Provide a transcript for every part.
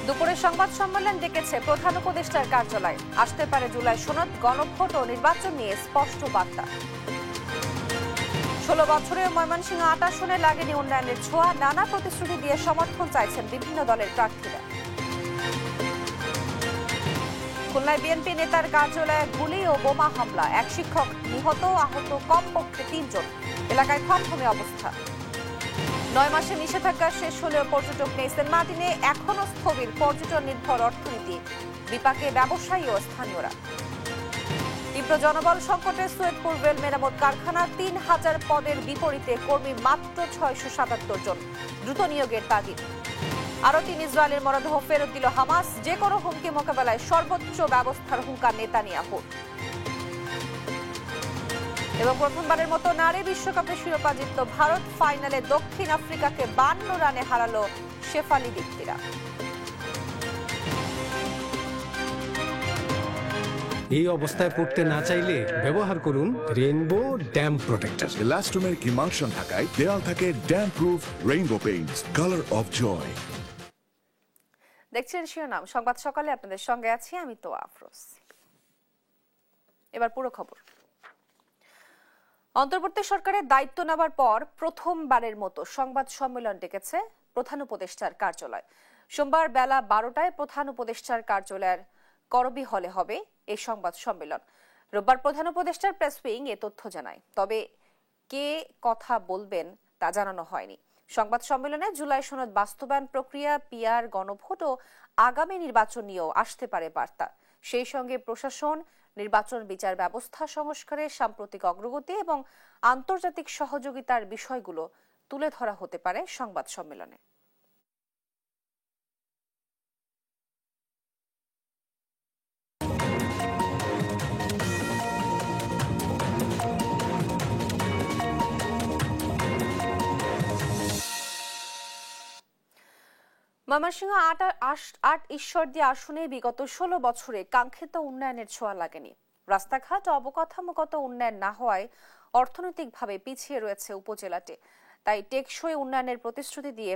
দুপুরে সংবাদ সম্মেলন ডেকেছে প্রধান উপদেষ্টার কার্যালয়। আসতে পারে জুলাই সনদ, গণভোট ও নির্বাচন নিয়ে স্পষ্ট বার্তা। 16 বছরে ময়মনসিংহ 8 আসনে লাগেনি উন্নয়নের ছোঁয়া। নানা প্রতিশ্রুতি দিয়ে সমর্থন চাইছেন বিভিন্ন দলের প্রার্থীরা। খুলনায় বিএনপি নেতার কার্যালয়ে গুলি ও বোমা হামলা, এক শিক্ষক নিহত, আহত কমপক্ষে 3 জন। এলাকায় থমথমে অবস্থা। 9 মাসে নিষেধাজ্ঞা শেষ হলেও পর্যটক নেই সেন্ট মার্টিনে। এখনো স্থবির পর্যটন নির্ভর অর্থনীতি, বিপাকে ব্যবসায়ী ও স্থানীয়রা। তীব্র জনবল সংকটে সৈয়দপুর রেল মেরামত কারখানা, 3000 পদের বিপরীতে কর্মী মাত্র 677 জন। দ্রুত নিয়োগের তাগিদ। আরও 3 ইসরায়েলের মরদেহ ফেরত দিল হামাস। যে কোনো হুমকি মোকাবেলায় সর্বোচ্চ ব্যবস্থার হুঙ্কার নেতানিয়াহুর। এবং প্রথমবারের মতো নারী বিশ্বকাপে শিরোপা জিতল ভারত। ফাইনালে দক্ষিণ আফ্রিকাকে 52 রানে হারালো শেফালি দীপ্তিরা। এই অবস্থায় পড়তে না চাইলে ব্যবহার করুন Rainbow damp protector. Elastomeric emulsion থাকায় দেয়াল থাকে damp proof Rainbow paints, colour of joy. দেখছেন শিরোনাম সংবাদ সকালে, আপনাদের সঙ্গে আছি আমি তো আফরোজ। এবার পুরো খবর। অন্তর্বর্তী সরকারের দায়িত্ব নেওয়ার পর প্রথমবারের মতো সংবাদ সম্মেলন ডেকেছে প্রধান উপদেষ্টার কার্যালয়। সোমবার বেলা 12টায় প্রধান উপদেষ্টার কার্যালয়ের করবি হলে হবে এই সংবাদ সম্মেলন। রোববার প্রধান উপদেষ্টার প্রেস উইং এ তথ্য জানায়, তবে কে কথা বলবেন তা জানানো হয়নি। সংবাদ সম্মেলনে জুলাই সনদ বাস্তবায়ন প্রক্রিয়া, পিআর, গণভোট ও আগামী নির্বাচন নিয়েও আসতে পারে বার্তা। সেই সঙ্গে প্রশাসন, নির্বাচন বিচার ব্যবস্থা সংস্কারের সাম্প্রতিক অগ্রগতি এবং আন্তর্জাতিক সহযোগিতার বিষয়গুলো তুলে ধরা হতে পারে সংবাদ সম্মেলনে। ময়মনসিংহ 8 ঈশ্বরদী আসনে বিগত 16 বছরে কাঙ্ক্ষিত উন্নয়নের ছোঁয়া লাগেনি। রাস্তাঘাট অবকাঠামোগত উন্নয়ন না হওয়ায় অর্থনৈতিকভাবে পিছিয়ে রয়েছে উপজেলাটি। তাই টেকসই উন্নয়নের প্রতিশ্রুতি দিয়ে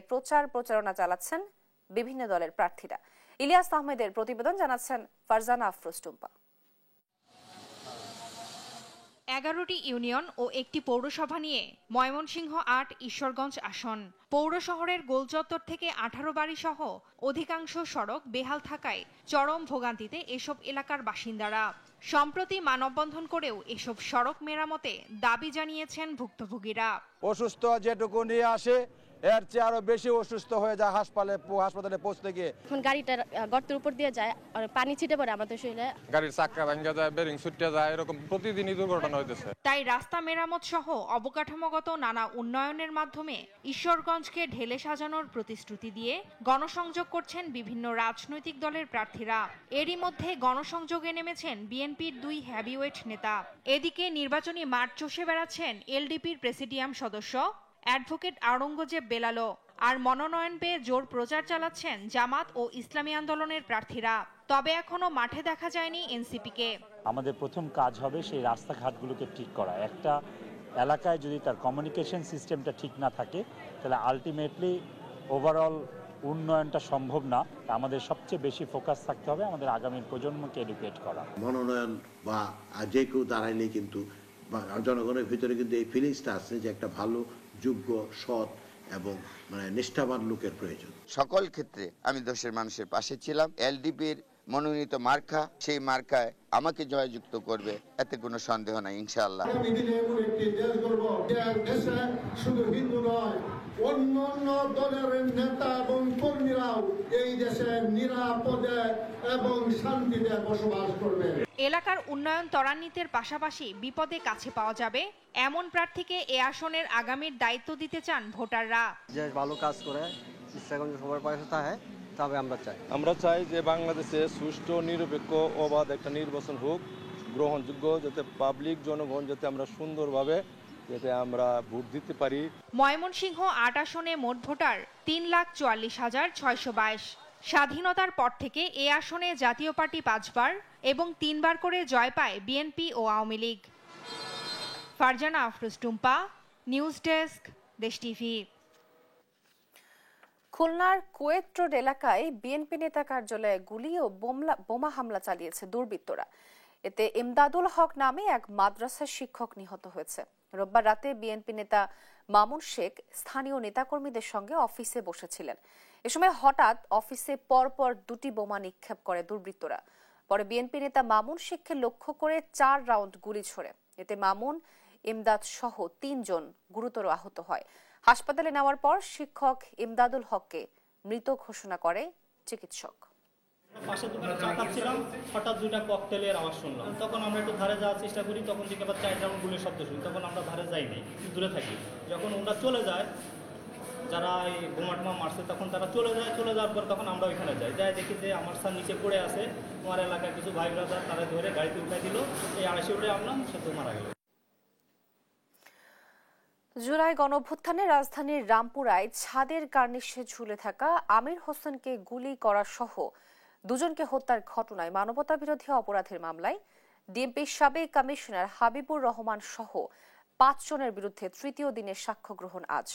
প্রচারণা চালাচ্ছেন বিভিন্ন দলের প্রার্থীরা। ইলিয়াস আহমেদের প্রতিবেদন, জানাচ্ছেন ফারজানা আফরোজ টুম্পা। 11টি ইউনিয়ন ও একটি পৌরসভা নিয়ে ময়মনসিংহ 8 ঈশ্বরগঞ্জ আসন। পৌর শহরের গোলচত্বর থেকে 18 বাড়ি সহ অধিকাংশ সড়ক বেহাল থাকায় চরম ভোগান্তিতে এসব এলাকার বাসিন্দারা। সম্প্রতি মানববন্ধন করেও এসব সড়ক মেরামতে দাবি জানিয়েছেন ভুক্তভোগীরা। অসুস্থ যেটুকু নিয়ে আসে এর চেয়ে আরো বেশি অসুস্থ হয়ে যায় হাসপাতালে পৌঁছতে গিয়ে। এখন গাড়িটা গর্তের উপর দিয়ে যায় আর পানি ছিটে পড়ে আমাদের শরীরে, গাড়ির চাকা ভাঙা যায়, বেরিং ছুটে যায়, এরকম প্রতিদিনই দুর্ঘটনা হইতেছে। তাই রাস্তা মেরামত সহ অবকাঠামোগত নানা উন্নয়নের মাধ্যমে ঈশ্বরগঞ্জকে ঢেলে সাজানোর প্রতিশ্রুতি দিয়ে গণসংযোগ করছেন বিভিন্ন রাজনৈতিক দলের প্রার্থীরা। এরই মধ্যে গণসংযোগে নেমেছেন বিএনপির 2 হেভিওয়েট নেতা। এদিকে নির্বাচনী মাঠ চষে বেড়াচ্ছেন এলডিপির প্রেসিডিয়াম সদস্য অ্যাডভোকেট আওরঙ্গজেব বেলালো। আর মনোনয়ন পেয়ে জোর প্রচার চালাচ্ছেন জামাত ও ইসলামী আন্দোলনের প্রার্থীরা। তবে এখনো মাঠে দেখা যায়নি এনসিপিকে। আমাদের প্রথম কাজ হবে সেই রাস্তাঘাটগুলোকে ঠিক করা। একটা এলাকায় যদি তার কমিউনিকেশন সিস্টেমটা ঠিক না থাকে তাহলে আলটিমেটলি ওভারঅল উন্নয়নটা সম্ভব না। আমাদের সবচেয়ে বেশি ফোকাস থাকতে হবে আমাদের আগামী প্রজন্মকে এডুকেট করা। মনোনয়ন বা যে কেউ দাঁড়াইলে কিন্তু জনগণের ভিতরে কিন্তু এই ফিলিংসটা আছে যে একটা ভালো, যোগ্য, সৎ এবং নিষ্ঠাবান লোকের প্রয়োজন। সকল ক্ষেত্রে আমি দেশের মানুষের পাশে ছিলাম। এলডিপির মনোনীত মার্কা, সেই মার্কায় আমাকে জয়যুক্ত করবে, এতে কোনো সন্দেহ নাই ইনশাআল্লাহ। শুধু হিন্দু নয়, অন্যান্য দলের নেতা এবং কর্মীরাও এই দেশে নিরাপদে এবং শান্তিতে বসবাস করবে। এলাকার উন্নয়ন ত্বরান্বিতের পাশাপাশি বিপদে কাছে পাওয়া যাবে এমন প্রার্থীকে এ আসনের আগামীর দায়িত্ব দিতে চান ভোটাররা। যে ভালো কাজ করে ঈশ্বরগঞ্জ সবার পাশে থাকে, তবে আমরা চাই যে বাংলাদেশে সুষ্ঠু, নিরপেক্ষ, অবাধ একটা নির্বাচন হোক, গ্রহণযোগ্য, যাতে পাবলিক জনগণ যাতে আমরা সুন্দরভাবে যাতে আমরা ভোট দিতে পারি। ময়মনসিংহ 8 আসনে মোট ভোটার 3,44,622। স্বাধীনতার পর থেকে এ আসনে জাতীয় পার্টি 5 বার এবং 3 বার করে জয় পায় বিএনপি ও আওয়ামী লীগ। ফারজানা আফরোজ টুম্পা, নিউজ ডেস্ক, দেশ টিভি। খুলনার কুয়েট রোড এলাকায় বিএনপি নেতা কার্যালয়ে গুলি ও বোমা হামলা চালিয়েছে দুর্বৃত্তরা। এতে ইমদাদুল হক নামে এক মাদ্রাসার শিক্ষক নিহত হয়েছে। রোববার রাতে বিএনপি নেতা মামুন শেখ স্থানীয় নেতাকর্মীদের সঙ্গে অফিসে বসেছিলেন। এ সময় হঠাৎ অফিসে পরপর 2টি বোমা নিক্ষেপ করে দুর্বৃত্তরা। পরে বিএনপি নেতা মামুন শেখকে লক্ষ্য করে 4 রাউন্ড গুলি ছোড়ে। এতে মামুন, ইমদাদ সহ 3 জন গুরুতর আহত হয়। হাসপাতালে নেওয়ার পর শিক্ষক ইমদাদুল হককে মৃত ঘোষণা করে চিকিৎসক। পাশে দোকানে চা খাচ্ছিলাম, হঠাৎ 2টা ককটেলের আওয়াজ শুনলাম। তখন আমরা একটু ধারে যাওয়ার চেষ্টা করি, তখন থেকে আবার 4 রাউন্ড গুলির শব্দ শুনি। তখন আমরা ধারে যাই নাই, দূরে থাকি। যখন ওরা চলে যায়, যারা এই বোমা টোমা মারছে, তখন তারা চলে যাওয়ার পর তখন আমরা ওইখানে যাই দেখি যে আমার স্যার নিচে পড়ে আছে। আমার এলাকায় কিছু ভাই ব্রাদার তারা ধরে গাড়িতে উঠাই দিল। এই 250 উঠে আনলাম, সে তো মারা গেল। জুলাই গণঅভ্যুত্থানে রাজধানীর রামপুরায় ছাদের কার্নিশে ঝুলে থাকা আমির হোসেনকে গুলি করা সহ 2 জনকে হত্যার ঘটনায় মানবতাবিরোধী অপরাধের মামলায় ডিএমপির সাবেক কমিশনার হাবিবুর রহমান সহ 5 জনের বিরুদ্ধে 3য় দিনের সাক্ষ্য গ্রহণ আজ।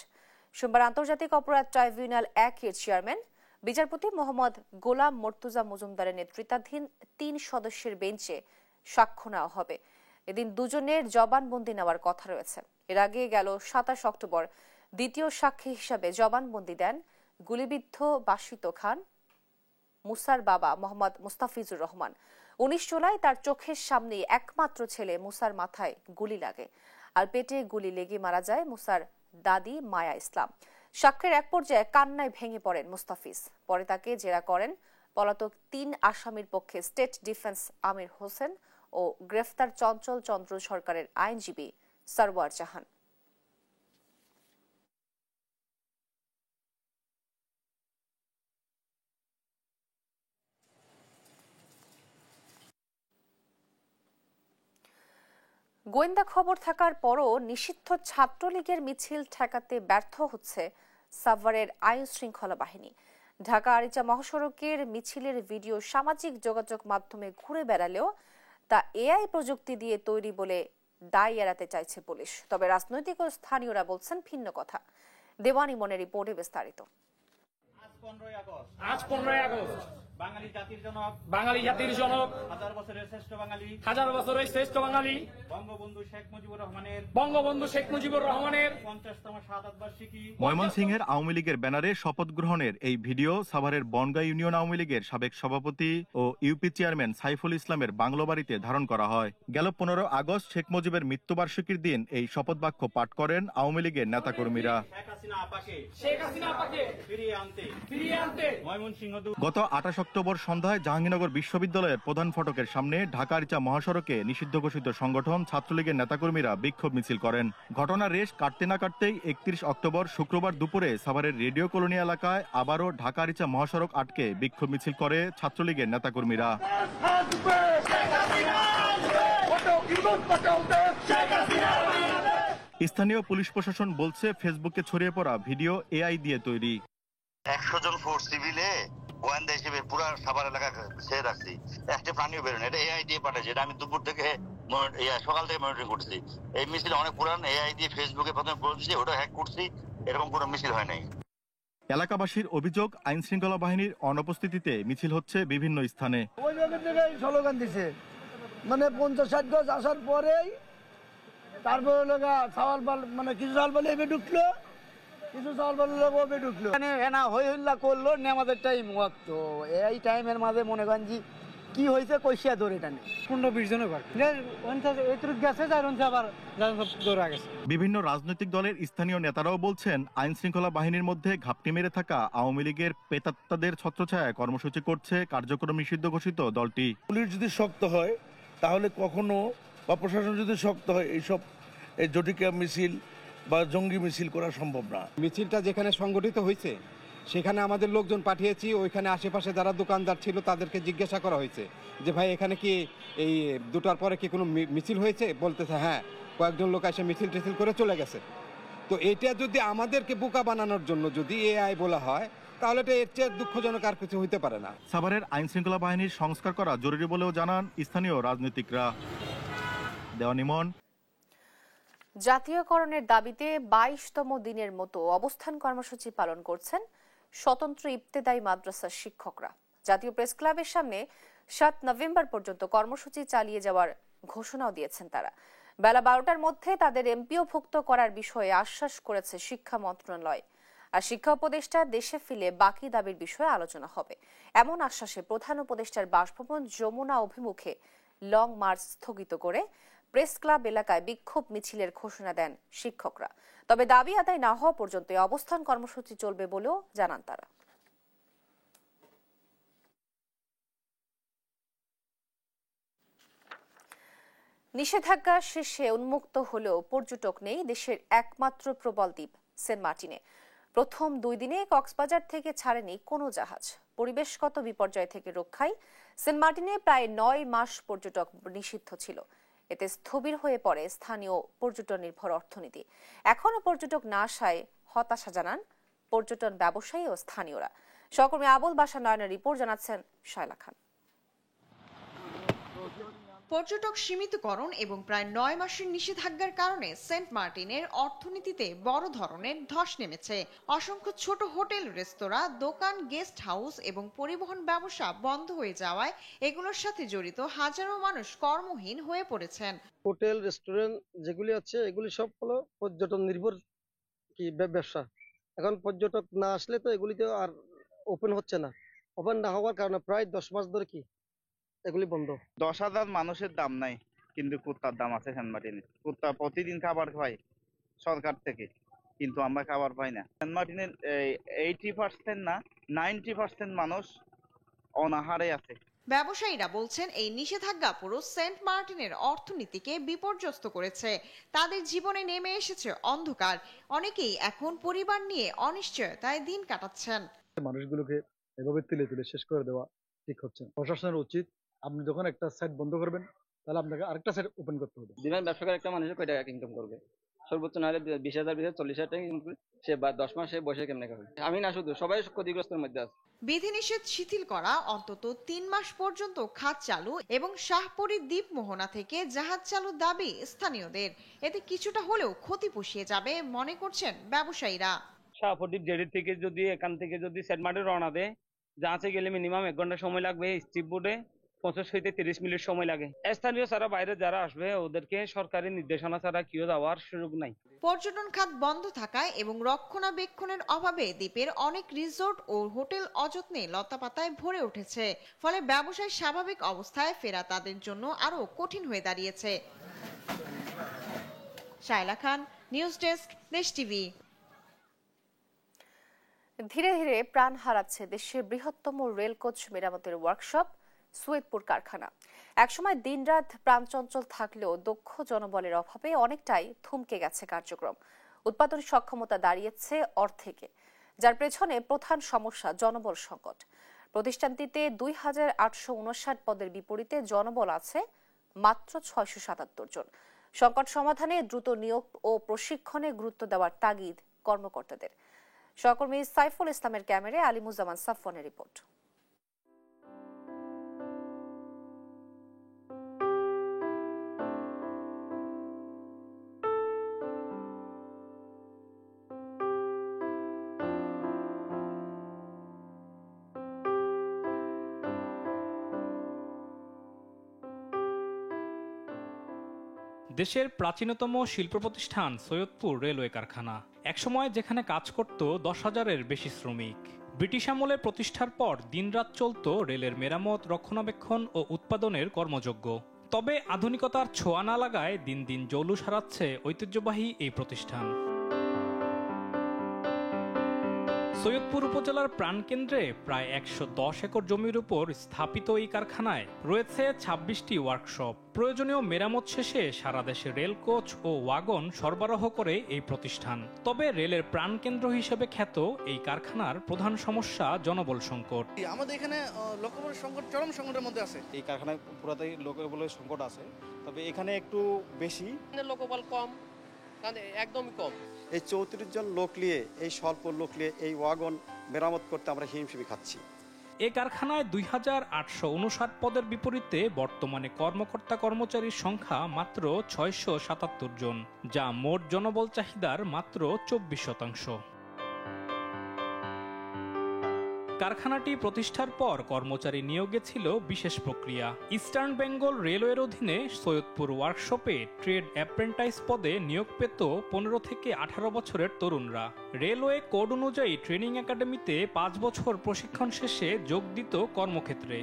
সোমবার আন্তর্জাতিক অপরাধ ট্রাইব্যুনাল 1-এর চেয়ারম্যান বিচারপতি মোহাম্মদ গোলাম মর্তুজা মজুমদারের নেতৃত্বাধীন 3 সদস্যের বেঞ্চে সাক্ষ্য নেওয়া হবে। এদিন 2 জনের জবানবন্দি নেওয়ার কথা রয়েছে। এর আগে গেল 27 অক্টোবর দ্বিতীয় সাক্ষী হিসাবে জবানবন্দি দেন গুলিবিদ্ধ বাসিত খান মুসার বাবা মোহাম্মদ মুস্তাফিজুর রহমান। 19 জুলাই তার চোখের সামনে একমাত্র ছেলে মুসার মাথায় গুলি লাগে, আর পেটে গুলি লেগে মারা যায় মুসার দাদি মায়া ইসলাম। সাক্ষ্যের এক পর্যায়ে কান্নায় ভেঙে পড়েন মুস্তাফিজ। পরে তাকে জেরা করেন পলাতক 3 আসামির পক্ষে স্টেট ডিফেন্স আমির হোসেন ও গ্রেফতার চঞ্চল চন্দ্র সরকারের আইনজীবী সরওয়ার জাহান। গোয়েন্দা খবর থাকার পরও নিষিদ্ধ ছাত্রলীগের মিছিল ঠেকাতে ব্যর্থ হচ্ছে সাভারের আইন শৃঙ্খলা বাহিনী। ঢাকা আরিচা মহাসড়কের মিছিলের ভিডিও সামাজিক যোগাযোগ মাধ্যমে ঘুরে বেড়ালেও তা এআই প্রযুক্তি দিয়ে তৈরি বলে দায় এড়াতে চাইছে পুলিশ। তবে রাজনৈতিক ও স্থানীয়রা বলছেন ভিন্ন কথা। দেওয়ান ইমনের রিপোর্টে বিস্তারিত। আজ 15 আগস্ট বাঙালি জাতির জনক হাজার বছরের শ্রেষ্ঠ বাঙালি বঙ্গবন্ধু শেখ মুজিবুর রহমানের 50তম শাহাদাত বার্ষিকী। ময়মনসিংহের আওয়ামী লীগের ব্যানারে শপথ গ্রহণের এই ভিডিও সাভারের বনগাঁ ইউনিয়ন আওয়ামী লীগের সাবেক সভাপতি ও ইউপি চেয়ারম্যান সাইফুল ইসলামের বাংলোবাড়িতে ধারণ করা হয়। গেল 15 আগস্ট শেখ মুজিবের মৃত্যুবার্ষিকীর দিন এই শপথ বাক্য পাঠ করেন আওয়ামী লীগের নেতাকর্মীরা। গত 28 অক্টোবর সন্ধ্যায় জাহাঙ্গীরনগর বিশ্ববিদ্যালয়ের প্রধান ফটকের সামনে ঢাকা আরিচা মহাসড়কে নিষিদ্ধ ঘোষিত সংগঠন ছাত্রলীগের নেতাকর্মীরা বিক্ষোভ মিছিল করেন। ঘটনার রেশ কাটতে না কাটতেই 31 অক্টোবর শুক্রবার দুপুরে সাভারের রেডিও কলোনি এলাকায় আবারও ঢাকা আরিচা মহাসড়ক আটকে বিক্ষোভ মিছিল করে ছাত্রলীগের নেতাকর্মীরা। স্থানীয় পুলিশ প্রশাসন বলছে ফেসবুকে ছড়িয়ে পড়া ভিডিও এআই দিয়ে তৈরি। 100 জন ফোর্স সিভিলে গোয়েন্দা হিসেবে পুরো সাভার এলাকা ছেড়ে রাখছি, একটা প্রাণীও বেরোয় না। এটা এআই দিয়ে পাঠাচ্ছে। এটা আমি দুপুর থেকে সকাল থেকে মনিটরিং করছি। এই মিছিল অনেক পুরান, এআই দিয়ে ফেসবুকে প্রথমে পৌঁছেছি, ওটা হ্যাক করছি, এরকম কোনো মিছিল হয় নাই। এলাকাবাসীর অভিযোগ আইন শৃঙ্খলা বাহিনীর অনুপস্থিতিতে মিছিল হচ্ছে বিভিন্ন স্থানে। স্লোগান দিছে মানে 50-60 গজ আসার পরেই তারপরে মানে কিছু সাল বলে এবে ঢুকলো, কিছু সাল বলে ওবে ঢুকলো, এনা হই হল্লা করলো। আমাদের টাইম ওয়াক্ত এই টাইমের মাঝে মনে করেন যে কি হয়েছে কইসিয়া ধরে টানে 15-20 জনের বিভিন্ন রাজনৈতিক দলের স্থানীয় নেতারাও বলছেন আইন শৃঙ্খলা বাহিনীর মধ্যে ঘাপটি মেরে থাকা আওয়ামী লীগের পেতাত্তাদের ছত্রছায়ায় কর্মসূচি করছে কার্যক্রম নিষিদ্ধ ঘোষিত দলটি। পুলিশ যদি শক্ত হয় তাহলে কখনো বা প্রশাসন যদি শক্ত হয় এইসব এই জটিকা মিছিল বা জঙ্গি মিছিল করা সম্ভব না। মিছিলটা যেখানে সংগঠিত হয়েছে সেখানে আমাদের লোকজন পাঠিয়েছি। ওইখানে আশেপাশে যারা দোকানদার ছিল তাদেরকে জিজ্ঞাসা করা হয়েছে যে ভাই এখানে কি এই 2টার পরে কি কোনো মিছিল হয়েছে? বলতেছে হ্যাঁ, কয়েকজন লোক এসে মিছিল টিছিল করে চলে গেছে। তো এটা যদি আমাদেরকে বোকা বানানোর জন্য যদি এআই বলা হয় তাহলে এটা এর চেয়ে দুঃখজনক আর কিছু হইতে পারে না। সাভারের আইন শৃঙ্খলা বাহিনীর সংস্কার করা জরুরি বলেও জানান স্থানীয় রাজনীতিকরা। দেওয়ান ইমন। জাতীয়করণের দাবিতে 22তম দিনের মতো অবস্থান কর্মসূচি পালন করছেন স্বতন্ত্র ইবতেদায়ী মাদ্রাসার শিক্ষকরা। জাতীয় প্রেস ক্লাবের সামনে 7 নভেম্বর পর্যন্ত কর্মসূচি চালিয়ে যাওয়ার ঘোষণাও দিয়েছেন তারা। বেলা 12টার মধ্যে তাদের এমপিওভুক্ত করার বিষয়ে আশ্বাস করেছে শিক্ষা মন্ত্রণালয়। আর শিক্ষা উপদেষ্টা দেশে ফিরে বাকি দাবির বিষয়ে আলোচনা হবে এমন আশ্বাসে প্রধান উপদেষ্টার বাসভবন যমুনা অভিমুখে লং মার্চ স্থগিত করে প্রেস ক্লাব এলাকায় বিক্ষোভ মিছিলের ঘোষণা দেন শিক্ষকরা। তবে দাবি আদায় না হওয়া পর্যন্ত অবস্থান কর্মসূচি চলবে বলেও জানান তারা। নিষেধাজ্ঞা শেষে উন্মুক্ত হলেও পর্যটক নেই দেশের একমাত্র প্রবল দ্বীপ সেন্ট মার্টিনে। প্রথম 2 দিনে কক্সবাজার থেকে ছাড়েনি কোনো জাহাজ। পরিবেশগত বিপর্যয় থেকে রক্ষায় সেন্ট মার্টিনে প্রায় 9 মাস পর্যটক নিষিদ্ধ ছিল। এতে স্থবির হয়ে পড়ে স্থানীয় পর্যটন নির্ভর অর্থনীতি। এখনো পর্যটক না আসায় হতাশা জানান পর্যটন ব্যবসায়ী ও স্থানীয়রা। সহকর্মী আবুল বাশার নয়নের রিপোর্ট জানাচ্ছেন শায়লা খান। পর্যটক সীমিতকরণ এবং প্রায় 9 মাসের নিষেধাজ্ঞার কারণে সেন্ট মার্টিনের অর্থনীতিতে বড় ধরনের ধস নেমেছে। অসংখ্য ছোট হোটেল, রেস্তোরাঁ, দোকান, গেস্ট হাউস এবং পরিবহন ব্যবসা বন্ধ হয়ে যাওয়ায় এগুলোর সাথে জড়িত হাজারো মানুষ কর্মহীন হয়ে পড়েছেন। হোটেল, রেস্টুরেন্ট যেগুলি আছে এগুলি সব হলো পর্যটন নির্ভর ব্যবসা। এখন পর্যটক না আসলে তো এগুলিতে আর ওপেন হচ্ছে না। ওপেন না হওয়ার কারণে প্রায় 10 মাস ধরে এগুলি বন্ধ। 10,000 মানুষের দাম নাই, কিন্তু কুত্তার দাম আছে সেন্ট মার্টিনে। কুত্তা প্রতিদিন খাবার খায় সরকার থেকে, কিন্তু আমরা খাবার পাই না। সেন্ট মার্টিনের 80% না 90% মানুষ অনাহারে আছে। ব্যবসায়ীরা বলছেন এই নিষেধাজ্ঞা পুরো সেন্ট মার্টিনের অর্থনীতিকে বিপর্যস্ত করেছে। তাদের জীবনে নেমে এসেছে অন্ধকার। অনেকেই এখন পরিবার নিয়ে অনিশ্চয়তায় দিন কাটাচ্ছেন। মানুষগুলোকে এভাবে তুলে তুলে শেষ করে দেওয়া ঠিক হচ্ছে না। প্রশাসনের উচিত, আপনি যখন একটা সাইট বন্ধ করবেন তাহলে আপনাকে আরেকটা সাইট ওপেন করতে হবে। দিনের ব্যবসা করে একটা মানুষের কয় টাকা ইনকাম করবে? সর্বোচ্চ না হলে 20,000 40,000 টাকা ইনকাম করে সে 10 মাস বসে কেমনে খাবে? আমি না শুধু, সবাই ক্ষতিগ্রস্তের মধ্যে আছে। বিধিনিষেধ শিথিল করা অন্তত 3 মাস পর্যন্ত খাত চালু এবং শাহপরী দ্বীপ মোহনা থেকে জাহাজ চালু দাবি স্থানীয়দের। এতে কিছুটা হলেও ক্ষতি পুষিয়ে যাবে মনে করছেন ব্যবসায়ীরা। শাহপরী জেডি থেকে যদি এখান থেকে যদি সেন্ট মার্টিন রওনা দেয়, জাহাজে গেলে মিনিমাম 1 ঘন্টা সময় লাগবে। স্টিপ বোটে 25 থেকে 30 মিনিট সময় লাগে। স্থানীয় ছাড়া বাইরে যারা আসবে ওদেরকে সরকারি নির্দেশনা ছাড়া কেউ যাওয়ার সুযোগ নাই। পর্যটন খাত বন্ধ থাকায় এবং রক্ষণাবেক্ষণের অভাবে দ্বীপের অনেক রিসোর্ট ও হোটেল অযত্নে লতাপাতায় ভরে উঠেছে। ফলে ব্যবসায় স্বাভাবিক অবস্থায় ফেরা তাদের জন্য আরো কঠিন হয়ে দাঁড়িয়েছে। শায়লা খান, নিউজ ডেস্ক, দেশ টিভি। ধীরে ধীরে প্রাণ হারাচ্ছে দেশের বৃহত্তম রেলকোচ মেরামতের ওয়ার্কশপ সৈয়দপুর কারখানা। একসময় দিনরাত প্রাণচঞ্চল থাকলেও দক্ষ জনবলের অভাবে অনেকটাই থমকে গেছে কার্যক্রম। উৎপাদন সক্ষমতা দাঁড়িয়েছে অর্ধেকে, যার পেছনে প্রধান সমস্যা জনবল সংকট। প্রতিষ্ঠানটিতে 2,859 পদের বিপরীতে জনবল আছে মাত্র 677 জন। সংকট সমাধানে দ্রুত নিয়োগ ও প্রশিক্ষণে গুরুত্ব দেওয়ার তাগিদ কর্মকর্তাদের। সহকর্মী সাইফুল ইসলামের ক্যামেরায় আলিমুজ্জামান সাফওয়ানের রিপোর্ট। দেশের প্রাচীনতম শিল্প প্রতিষ্ঠান সৈয়দপুর রেলওয়ে কারখানা। একসময় যেখানে কাজ করত 10,000-এর বেশি শ্রমিক। ব্রিটিশ আমলে প্রতিষ্ঠার পর দিনরাত চলত রেলের মেরামত, রক্ষণাবেক্ষণ ও উৎপাদনের কর্মযজ্ঞ। তবে আধুনিকতার ছোঁয়া না লাগায় দিন দিন জৌলুস হারাচ্ছে ঐতিহ্যবাহী এই প্রতিষ্ঠান। সৈয়দপুর উপজেলার প্রাণকেন্দ্রে প্রায় 110 একর জমির উপর স্থাপিত এই কারখানায় রয়েছে 26টি ওয়ার্কশপ। প্রয়োজনীয় মেরামত শেষে সারা দেশে রেল কোচ ও ওয়াগন সরবরাহ করে এই প্রতিষ্ঠান। তবে রেলের প্রাণকেন্দ্র হিসেবে খ্যাত এই কারখানার প্রধান সমস্যা জনবল সংকট। আমাদের এখানে লোকবলের সংকট চরম সংকটের মধ্যে আছে। এই কারখানায় পুরাটাই লোকবলের সংকট আছে, তবে এখানে একটু বেশি লোকবল কম, একদমই কম। এই 34 জন লোক নিয়ে, এই স্বল্প লোক নিয়ে এই ওয়াগন মেরামত করতে আমরা হিমশিম খাচ্ছি। এই কারখানায় 2,859 পদের বিপরীতে বর্তমানে কর্মকর্তা কর্মচারীর সংখ্যা মাত্র 677 জন, যা মোট জনবল চাহিদার মাত্র 24%। কারখানাটি প্রতিষ্ঠার পর কর্মচারী নিয়োগে ছিল বিশেষ প্রক্রিয়া। ইস্টার্ন বেঙ্গল রেলওয়ের অধীনে সৈয়দপুর ওয়ার্কশপে ট্রেড অ্যাপ্রেন্টাইজ পদে নিয়োগ পেত 15 থেকে 18 বছরের তরুণরা। রেলওয়ে কোড অনুযায়ী ট্রেনিং একাডেমিতে 5 বছর প্রশিক্ষণ শেষে যোগ দিত কর্মক্ষেত্রে।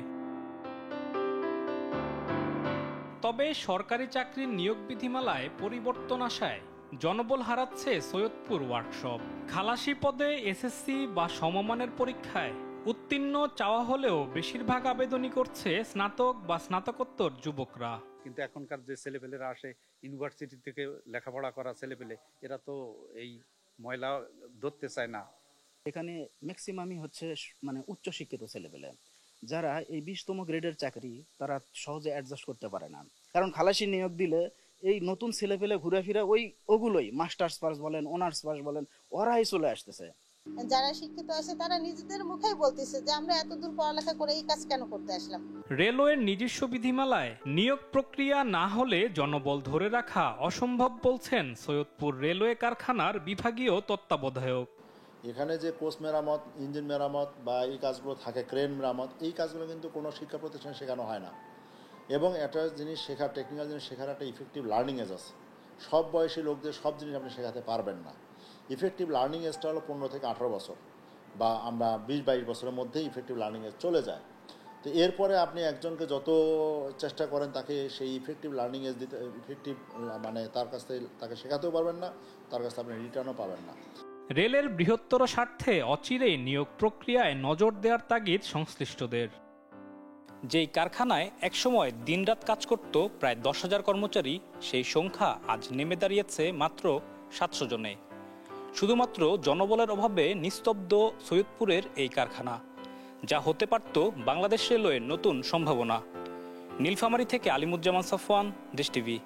তবে সরকারি চাকরির নিয়োগ বিধিমালায় পরিবর্তন আসায় জনবল হারাচ্ছে সৈয়দপুর ওয়ার্কশপ। খালাসি পদে এসএসসি বা সমমানের পরীক্ষায় উত্তীর্ণ চাওয়া হলেও বেশিরভাগ আবেদনই করছে স্নাতক বা স্নাতকোত্তর যুবকরা। কিন্তু এখনকার যে ছেলেপেলেরা আসে ইউনিভার্সিটি থেকে লেখাপড়া করা ছেলেপেলে, এরা তো এই ময়লা ধরতে চায় না। এখানে ম্যাক্সিমামই হচ্ছে মানে উচ্চশিক্ষিত ছেলেপেলে, যারা এই 20তম গ্রেডের চাকরি তারা সহজে অ্যাডজাস্ট করতে পারে না। কারণ খালাসি নিয়োগ দিলে এই নতুন ছেলেপেলে ঘুরে ফিরে ওগুলোই মাস্টার্স পাস বলেন, অনার্স পাস বলেন, ওরাই চলে আসতেছে। যারা শিক্ষিত আছে তারা নিজেদের মুখেই বলতেছে যে আমরা এত দূর পড়ালেখা করে এই কাজ কেন করতে আসলাম। রেলওয়ের নিজস্ব বিধিমালায় নিয়োগ প্রক্রিয়া না হলে জনবল ধরে রাখা অসম্ভব বলছেন সৈয়দপুর রেলওয়ে কারখানার বিভাগীয় তত্ত্বাবধায়ক। এখানে যে পোস্ট মেরামত, ইঞ্জিন মেরামত বা এই কাজগুলো থাকে, ক্রেন মেরামত, এই কাজগুলো কিন্তু কোনো শিক্ষা প্রতিষ্ঠানে শেখানো হয় না। এবং একটা জিনিস শেখার, টেকনিক্যাল জিনিস শেখার একটা ইফেক্টিভ লার্নিং এজ আছে। সব বয়সী লোকদের সব জিনিস আপনি শেখাতে পারবেন না। ইফেক্টিভ লার্নিং এজটা হলো 15 থেকে 18 বছর, বা আমরা 20-22 বছরের মধ্যেই ইফেক্টিভ লার্নিং এজ চলে যায়। তো এরপরে আপনি একজনকে যত চেষ্টা করেন তাকে সেই ইফেক্টিভ লার্নিং এজ দিতে, ইফেক্টিভ মানে তার কাছ থেকে তাকে শেখাতেও পারবেন না, তার কাছ থেকে আপনি রিটার্নও পাবেন না। রেলের বৃহত্তর স্বার্থে অচিরেই নিয়োগ প্রক্রিয়ায় নজর দেওয়ার তাগিদ সংশ্লিষ্টদের। যেই কারখানায় একসময় দিনরাত কাজ করত প্রায় 10,000 কর্মচারী, সেই সংখ্যা আজ নেমে দাঁড়িয়েছে মাত্র 700 জনে। শুধুমাত্র জনবলের অভাবে নিস্তব্ধ সৈয়দপুরের এই কারখানা, যা হতে পারত বাংলাদেশ রেলওয়ের নতুন সম্ভাবনা। নীলফামারী থেকে আলিমুজ্জামান সাফওয়ান, দেশ টিভি।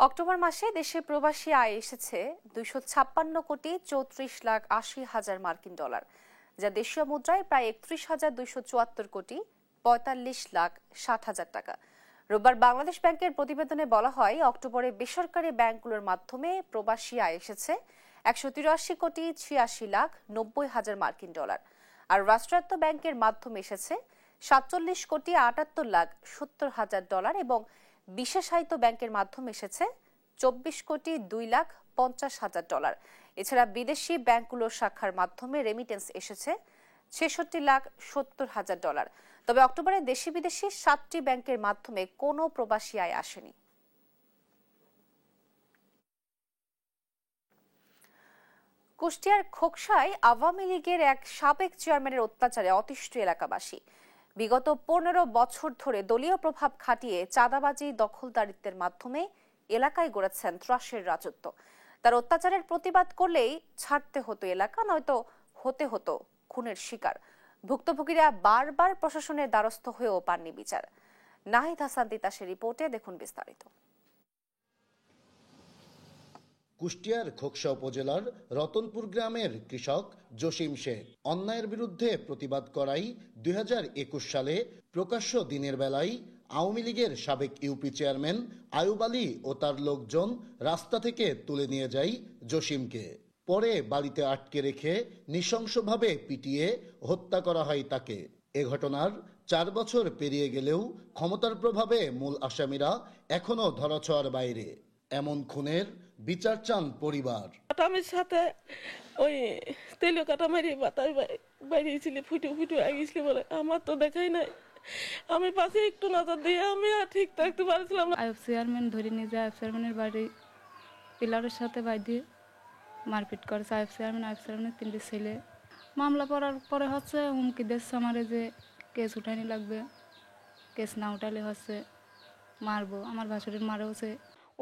অক্টোবর মাসে দেশে প্রবাসী আয় এসেছে 256 কোটি 34 লাখ 80 হাজার মার্কিন ডলার, যা দেশীয় মুদ্রায় প্রায় 31,274 কোটি 45 লাখ 60 হাজার টাকা। রোববার বাংলাদেশ ব্যাংকের প্রতিবেদনে বলা হয়, অক্টোবরে বেসরকারি ব্যাংকগুলোর মাধ্যমে প্রবাসী আয় এসেছে 183 কোটি 86 লাখ 90 হাজার মার্কিন ডলার, আর রাষ্ট্রায়ত্ত ব্যাংকের মাধ্যমে এসেছে 47 কোটি 78 লাখ 70 হাজার ডলার এবং বিশেষায়িত ব্যাংকের মাধ্যমে এসেছে 24 কোটি 2 লাখ 50 হাজার ডলার। এছাড়া বিদেশি ব্যাংকগুলোর শাখার মাধ্যমে রেমিটেন্স এসেছে 66 লাখ 70 হাজার ডলার। তবে অক্টোবরে দেশি বিদেশি 7টি ব্যাংকের মাধ্যমে কোনো প্রবাসী আয় আসেনি। কুষ্টিয়ার খোকসায় আওয়ামী লীগের এক সাবেক চেয়ারম্যানের অত্যাচারে অতিষ্ঠ এলাকাবাসী। বিগত 15 বছর ধরে দলীয় প্রভাব খাটিয়ে চাঁদাবাজি, দখলদারিত্বের মাধ্যমে এলাকায় গড়েছেন ত্রাসের রাজত্ব। তার অত্যাচারের প্রতিবাদ করলেই ছাড়তে হতো এলাকা, নয়তো হতে হতো খুনের শিকার। ভুক্তভোগীরা বারবার প্রশাসনের দ্বারস্থ হয়েও পাননি বিচার। নাহিদ হাসান তিতাসের রিপোর্টে দেখুন বিস্তারিত। কুষ্টিয়ার খোকসা উপজেলার রতনপুর গ্রামের কৃষক জসিম শেখ অন্যায়ের বিরুদ্ধে প্রতিবাদ করাই 2021 সালে প্রকাশ্য দিনের বেলায় আওয়ামী লীগের সাবেক ইউপি চেয়ারম্যান আয়ুব আলী ও তার লোকজন রাস্তা থেকে তুলে নিয়ে যায় জসিমকে। পরে বাড়িতে আটকে রেখে নৃশংসভাবে পিটিয়ে হত্যা করা হয় তাকে। এ ঘটনার 4 বছর পেরিয়ে গেলেও ক্ষমতার প্রভাবে মূল আসামিরা এখনো ধরাছোঁয়ার বাইরে। এমন খুনের বিচার চান পরিবার। আসামির সাথে ওই তেলীয় কাটা মারি বাতায় বাইরেছিল, ফুটে ফুটে আগিয়েছিল বলে আমার তো দেখাই নাই। আমি পাশে একটু নজর দিয়ে আমি আর ঠিক থাকতে পারছিলাম না। আইব চেয়ারম্যান ধরে নিয়ে যায়, আইব চেয়ারম্যানের বাড়ি পিলারের সাথে বাইরে মারপিট করেছে। আইব চেয়ারম্যানের 3টে ছেলে। মামলা পড়ার পরে হচ্ছে হুমকি দিচ্ছে আমারে যে কেস উঠানি লাগবে, কেস না উঠালে হচ্ছে মারবো। আমার ভাসুরের মারেওছে।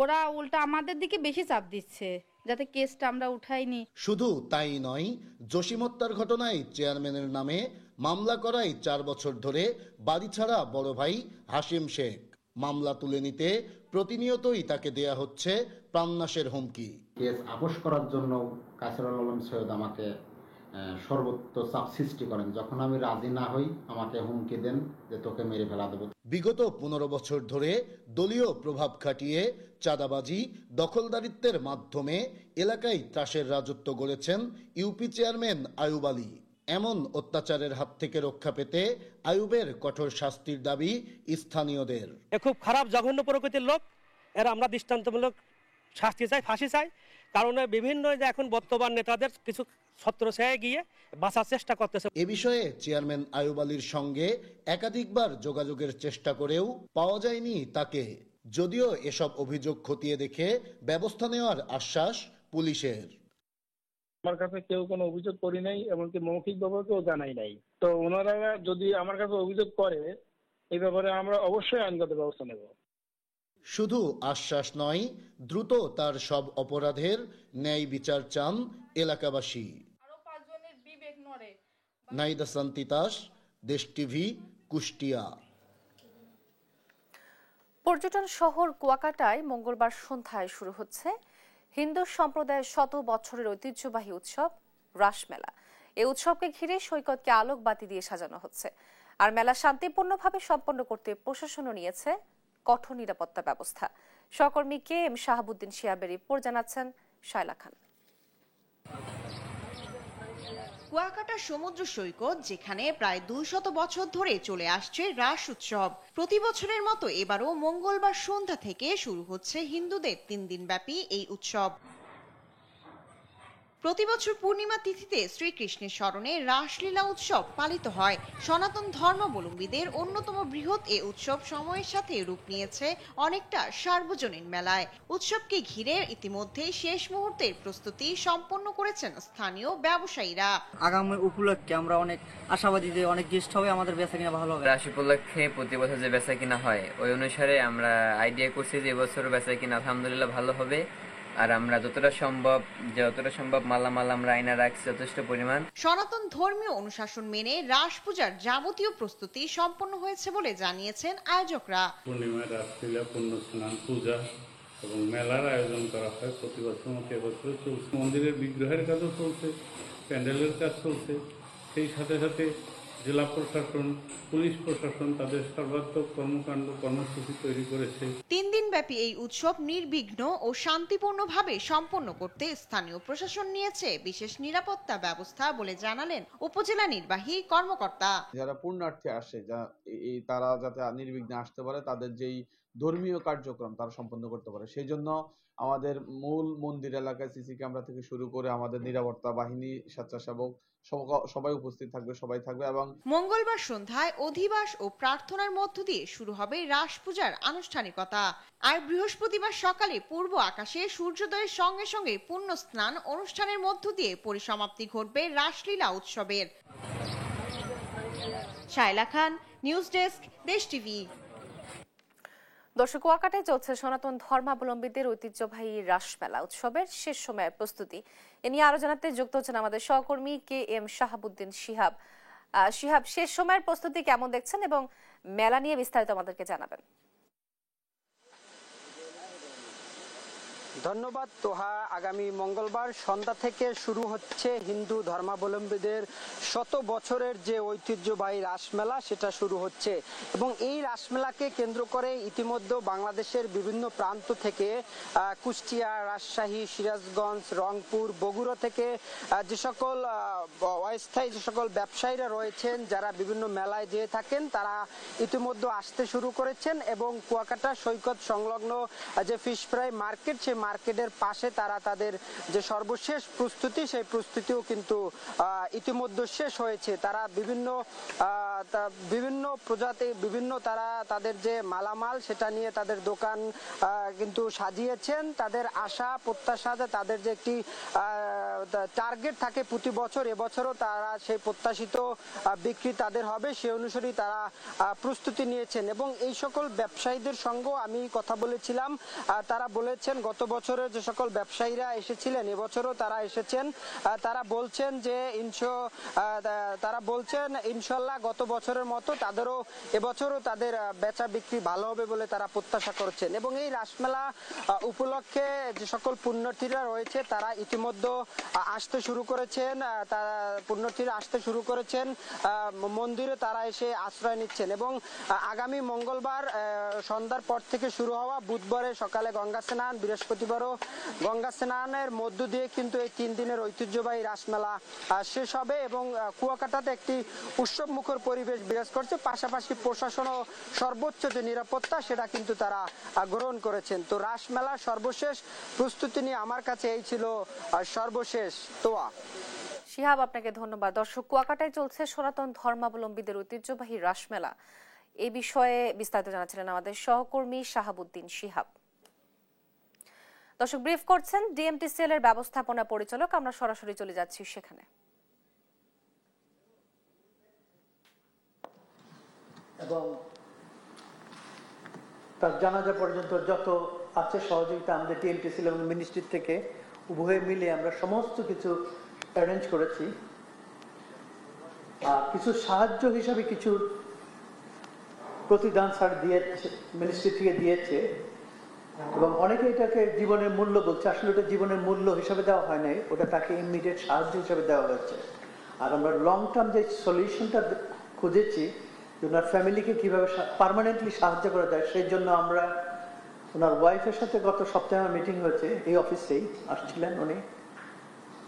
ওরা উল্টা আমাদের দিকে বেশি চাপ দিচ্ছে যাতে কেসটা আমরা উঠাইনি। শুধু তাই নয়, জসিম হত্যার ঘটনায় চেয়ারম্যানের নামে মামলা করায় 4 বছর ধরে বাড়ি ছাড়া বড় ভাই হাসিম শেখ। মামলা তুলে নিতে প্রতিনিয়তই তাকে দেয়া হচ্ছে প্রাণনাশের হুমকি। কেস আপোষ করার জন্য কাসিরুল আলম সৈয়দ আমাকে সর্বোচ্চ চাপ সৃষ্টি করেন। যখন আমি রাজি না হই আমাকে হুমকি দেন যে তোকে মেরে ফেলা দেব। বিগত 15 বছর ধরে দলীয় প্রভাব খাটিয়ে চাঁদাবাজি, দখলদারিত্বের মাধ্যমে এলাকায় ত্রাসের রাজত্ব গড়েছেন ইউপি চেয়ারম্যান আয়ুব আলী। এমন অত্যাচারের হাত থেকে রক্ষা পেতে আয়ুবের কঠোর শাস্তির দাবি স্থানীয়দের। খুব খারাপ জঘন্য প্রকৃতির লোক, এরা আমরা দৃষ্টান্তমূলক শাস্তি চাই, ফাঁসি চাই। কারণ বিভিন্ন যে এখন বর্তমান নেতাদের কিছু ছত্রছায়ায় গিয়ে বাঁচার চেষ্টা করতেছে। এ বিষয়ে চেয়ারম্যান আয়ুব আলীর সঙ্গে একাধিকবার যোগাযোগের চেষ্টা করেও পাওয়া যায়নি তাকে। যদিও এসব অভিযোগ খতিয়ে দেখে ব্যবস্থা নেওয়ার আশ্বাস পুলিশের। আমার কাছে কেউ কোনো অভিযোগ করি নাই, এমনকি মৌখিকভাবে কেউ জানাই নাই। তো ওনারা যদি আমার কাছে অভিযোগ করে এই ব্যাপারে আমরা অবশ্যই আইনগত ব্যবস্থা নেব। শুধু আশ্বাস নয়, দ্রুত তার সব অপরাধের ন্যায় বিচার চান এলাকাবাসী। নাইদা সান্তিতাস, দেশ টিভি, কুষ্টিয়া। পর্যটন শহর কুয়াকাটায় মঙ্গলবার সন্ধ্যায় শুরু হচ্ছে হিন্দু সম্প্রদায়ের 100 বছরের ঐতিহ্যবাহী উৎসব রাসমেলা। এই উৎসবকে ঘিরে সৈকতকে আলোকবাতি দিয়ে সাজানো হচ্ছে। আর মেলা শান্তিপূর্ণভাবে সম্পন্ন করতে প্রশাসনও নিয়েছে কঠোর নিরাপত্তা ব্যবস্থা। সহকর্মী KM শাহাবুদ্দিন শিহাবের রিপোর্ট, জানাচ্ছেন শায়লা খান। কুয়াকাটা সমুদ্র সৈকত, যেখানে প্রায় 200 বছর ধরে চলে আসছে রাস উৎসব, প্রতি বছরের মতো এবারও মঙ্গলবার সন্ধ্যা থেকে শুরু হচ্ছে হিন্দুদের 3 দিন ব্যাপী এই উৎসব। প্রতি বছর পূর্ণিমা তিথিতে শ্রীকৃষ্ণের স্মরণে রাসলীলা উৎসব পালিত হয়। সনাতন ধর্মাবলম্বীদের অন্যতম বৃহৎ এ উৎসব সময়ের সাথে রূপ নিয়েছে অনেকটা সার্বজনীন মেলায়। উৎসবকে ঘিরে ইতিমধ্যে শেষ মুহূর্তের প্রস্তুতি সম্পন্ন করেছেন স্থানীয় ব্যবসায়ীরা। আগামী উপলক্ষে আমরা অনেক আশাবাদী যে অনেক গেস্ট হবে, আমাদের বেচাকিনা ভালো হবে। রাস উপলক্ষে প্রতি বছর যে বেচাকিনা হয় ওই অনুসারে আমরা আইডিয়া করছি যে এবছর বেচাকিনা আলহামদুলিল্লাহ ভালো হবে। আর আমরা যতটা সম্ভব মালামাল আমরা আইনা রাখছি যথেষ্ট পরিমাণ। সনাতন ধর্মীয় অনুশাসন মেনে রাস পূজার যাবতীয় প্রস্তুতি সম্পন্ন হয়েছে বলে জানিয়েছেন আয়োজকরা। পূর্ণিমায় রাসলীলা, পুণ্য স্নান, পূজা এবং মেলার আয়োজন করা হয় প্রতি বছর মতো এবছর চলছে। মন্দিরের বিগ্রহের কাজও চলছে, প্যান্ডেলের কাজ চলছে। সেই সাথে সাথে জেলা প্রশাসন, পুলিশ প্রশাসন তাদের সর্বাত্মক কর্মসূচি তৈরি করেছে। 3 দিন ব্যাপী এই উৎসব নির্বিঘ্ন ও শান্তিপূর্ণভাবে সম্পন্ন করতে স্থানীয় প্রশাসন নিয়েছে বিশেষ নিরাপত্তা ব্যবস্থা বলে জানালেন উপজেলা নির্বাহী কর্মকর্তা। যারা পুণ্যার্থী আসে তারা যাতে নির্বিঘ্নে আসতে পারে, তাদের যেই ধর্মীয় কার্যক্রম তারা সম্পন্ন করতে পারে, সেই জন্য আমাদের মূল মন্দির এলাকায় সিসি ক্যামেরা থেকে শুরু করে আমাদের নিরাপত্তা বাহিনী, স্বেচ্ছাসেবক সবাই উপস্থিত থাকবে, সবাই থাকবে। এবং মঙ্গলবার সন্ধ্যায় অধিবাস ও প্রার্থনার মধ্য দিয়ে শুরু হবে রাস পূজার আনুষ্ঠানিকতা। আর বৃহস্পতিবার সকালে পূর্ব আকাশে সূর্যোদয়ের সঙ্গে সঙ্গে পুণ্য স্নান অনুষ্ঠানের মধ্য দিয়ে পরিসমাপ্তি ঘটবে রাসলীলা উৎসবের। শায়লা খান, নিউজ ডেস্ক, দেশ টিভি। দর্শক, কুয়াকাটায় চলছে সনাতন ধর্মাবলম্বীদের ঐতিহ্যবাহী রাসমেলা উৎসবের শেষ সময়ের প্রস্তুতি। এ নিয়ে আরো জানাতে যুক্ত হচ্ছেন আমাদের সহকর্মী KM শাহাবুদ্দিন শিহাব। শিহাব, শেষ সময়ের প্রস্তুতি কেমন দেখছেন এবং মেলা নিয়ে বিস্তারিত আমাদেরকে জানাবেন। ধন্যবাদ তোহা। আগামী মঙ্গলবার সন্ধ্যা থেকে শুরু হচ্ছে হিন্দু ধর্মাবলম্বীদের 100 বছরের যে ঐতিহ্যবাহী রাসমেলা, সেটা শুরু হচ্ছে। এবং এই রাসমেলাকে কেন্দ্র করে ইতিমধ্যে বাংলাদেশের বিভিন্ন প্রান্ত থেকে কুষ্টিয়া, রাজশাহী, সিরাজগঞ্জ, রংপুর, বগুড়া থেকে যে সকল অস্থায়ী যে সকল ব্যবসায়ীরা রয়েছেন, যারা বিভিন্ন মেলায় যেয়ে থাকেন, তারা ইতিমধ্যে আসতে শুরু করেছেন। এবং কুয়াকাটা সৈকত সংলগ্ন যে ফিশ ফ্রাই মার্কেট, সেই মার্কেটের পাশে তারা তাদের যে সর্বশেষ প্রস্তুতি, সেই প্রস্তুতিও কিন্তু ইতিমধ্যে শেষ হয়েছে। তারা বিভিন্ন প্রজাতি, তারা তাদের যে মালামাল, সেটা নিয়ে তাদের দোকান কিন্তু সাজিয়েছেন। তাদের আশা প্রত্যাশা, তাদের যে একটি টার্গেট থাকে প্রতি বছর, এবছরও তারা সেই প্রত্যাশিত বিক্রি তাদের হবে, সে অনুসারেই তারা প্রস্তুতি নিয়েছেন। এবং এই সকল ব্যবসায়ীদের সঙ্গেও আমি কথা বলেছিলাম। তারা বলেছেন গত বছরের যে সকল ব্যবসায়ীরা এসেছিলেন, এবছরও তারা এসেছেন। তারা বলছেন যে ইনশাল্লাহ গত বছরের মতো তাদেরও এবছরও তাদের বেচা বিক্রি ভালো হবে বলে তারা প্রত্যাশা করছেন। এবং এই রাসমেলা উপলক্ষে যে সকল পুণ্যার্থীরা রয়েছে, তারা ইতিমধ্যে আসতে শুরু করেছেন। মন্দিরে তারা এসে আশ্রয় নিচ্ছেন। এবং আগামী মঙ্গলবার সন্ধ্যার পর থেকে শুরু হওয়া, বুধবারে সকালে গঙ্গা স্নান, বৃহস্পতি বৃহস্পতিবারও গঙ্গা স্নানের মধ্য দিয়ে কিন্তু এই 3 দিনের ঐতিহ্যবাহী রাসমেলা শেষ হবে এবং কুয়াকাটাতে একটি উৎসব মুখর পরিবেশ বিরাজ করছে। পাশাপাশি প্রশাসন ও সর্বোচ্চ যে নিরাপত্তা সেটা কিন্তু তারা গ্রহণ করেছেন। তো রাসমেলার সর্বশেষ প্রস্তুতি নিয়ে আমার কাছে এই ছিল সর্বশেষ তোয়া। শিহাব, আপনাকে ধন্যবাদ। দর্শক, কুয়াকাটায় চলছে সনাতন ধর্মাবলম্বীদের ঐতিহ্যবাহী রাসমেলা। এই বিষয়ে বিস্তারিত জানাচ্ছিলেন আমাদের সহকর্মী শাহাবুদ্দিন শিহাব। দর্শক, ব্রিফ করছেন ডিএমটিসিএল এর ব্যবস্থাপনা পরিচালক। আমরা সরাসরি চলে যাচ্ছি সেখানে। এবং তার জানাজা পর্যন্ত যত আছে সহযোগিতা আমাদের ডিএমটিসিএল এবং মিনিস্ট্রি থেকে উভয়ে মিলে আমরা সমস্ত কিছু অ্যারেঞ্জ করেছি। আর কিছু সাহায্য হিসাবে কিছু প্রতিদান ছাড় দিয়েছে, মিনিস্ট্রি থেকে দিয়েছে এবং অনেকে এটাকে জীবনের মূল্য বলছে। আসলে ওটা জীবনের মূল্য হিসাবে দেওয়া হয় নাই, ওটা তাকে ইমিডিয়েট সাহায্য হিসাবে দেওয়া হয়েছে। আর আমরা লং টার্ম যে সলিউশনটা খুঁজেছি, ওনার ফ্যামিলিকে কীভাবে পার্মানেন্টলি সাহায্য করা যায়, সেই জন্য আমরা ওনার ওয়াইফের সাথে গত সপ্তাহে মিটিং হয়েছে, এই অফিসেই আসছিলেন উনি।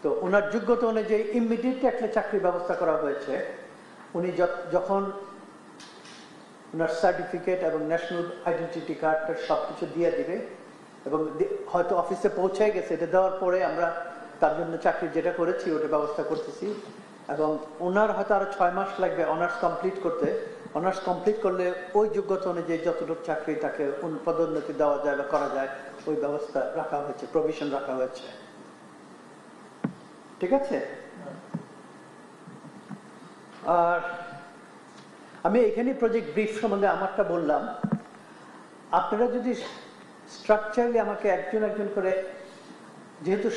তো ওনার যোগ্যতা অনুযায়ী ইমিডিয়েটলি একটা চাকরির ব্যবস্থা করা হয়েছে। উনি যখন ওনার সার্টিফিকেট এবং ন্যাশনাল আইডেন্টিটি কার্ডটা সব কিছু দিয়ে দিবে এবং হয়তো অফিসে পৌঁছে গেছে, এটা দেওয়ার পরে আমরা তার জন্য চাকরি যেটা করেছি ওটা ব্যবস্থা করতেছি। এবং ওনার হয়তো আরো 6 মাস লাগবে অনার্স কমপ্লিট করতে। অনার্স কমপ্লিট করলে ওই যোগ্যতা অনুযায়ী যতটুকু চাকরি তাকে পদোন্নতি দেওয়া যায় বা করা যায় ওই ব্যবস্থা রাখা হয়েছে, প্রভিশন রাখা হয়েছে। ঠিক আছে। আর আমি এখানে প্রজেক্ট ব্রিফ সম্বন্ধে আমারটা বললাম। আপনারা যদি স্ট্রাকচারালি আমাকে একজন একজন করে, যেহেতু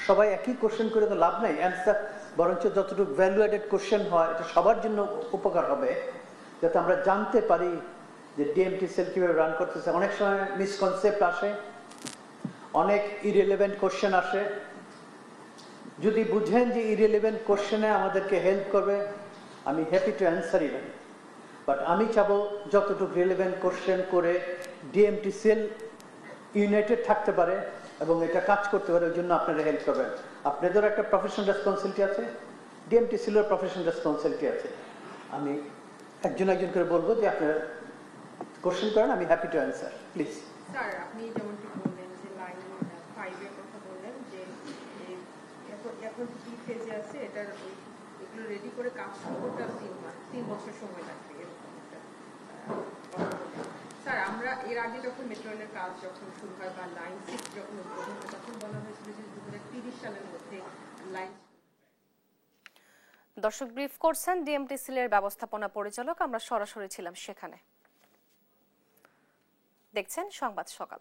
সবাই একই কোশ্চেন করে তো লাভ নাই, অ্যান্সার বরঞ্চ যতটুকু ভ্যালু অ্যাডেড কোশ্চেন হয় এটা সবার জন্য উপকার হবে, যাতে আমরা জানতে পারি যে ডিএমটিসিএল কিভাবে রান করতেছে। অনেক সময় মিসকনসেপ্ট আসে, অনেক ইরেলেভেন্ট কোশ্চেন আসে। যদি বুঝেন যে ইরেলেভেন্ট কোশ্চেনে আমাদেরকে হেল্প করবে, আমি happy to answer even. But আমি চাবো যতটুকু রিলেভেন্ট কোশ্চেন করে ডিএমটিসিএল ইউনাইটেড থাকতে পারে এবং এটা কাজ করতে পারে, ওই জন্য আপনারা হেল্প করবেন। আপনাদেরও একটা প্রফেশনাল রেসপন্সিবিলিটি আছে, ডিএমটিসিএলের প্রফেশনাল রেসপন্সিবিলিটি আছে। আমি একজন একজন করে বলবো যে আপনারা কোশ্চেন করেন, আমি happy to answer. Please. Sir, আপনি যেমনটি বললেন যে লাইন 5 এর কথা বললেন যে এখন কি ফেজে আছে, এটার এগুলো রেডি করে কাজ শুরু করতে 3 বছর সময় লাগবে এরকম একটা। স্যার, আমরা এর আগে যখন মেট্রো রেলের কাজ যখন শুরু হয় বা লাইন 6 যখন উদ্বোধন হয়, তখন বলা হয়েছিল যে 2030 সালের মধ্যে লাইন। দর্শক, ব্রিফ করছেন ডিএমটিসিএল এর ব্যবস্থাপনা পরিচালক। আমরা সরাসরি ছিলাম সেখানে। দেখছেন সংবাদ সকাল।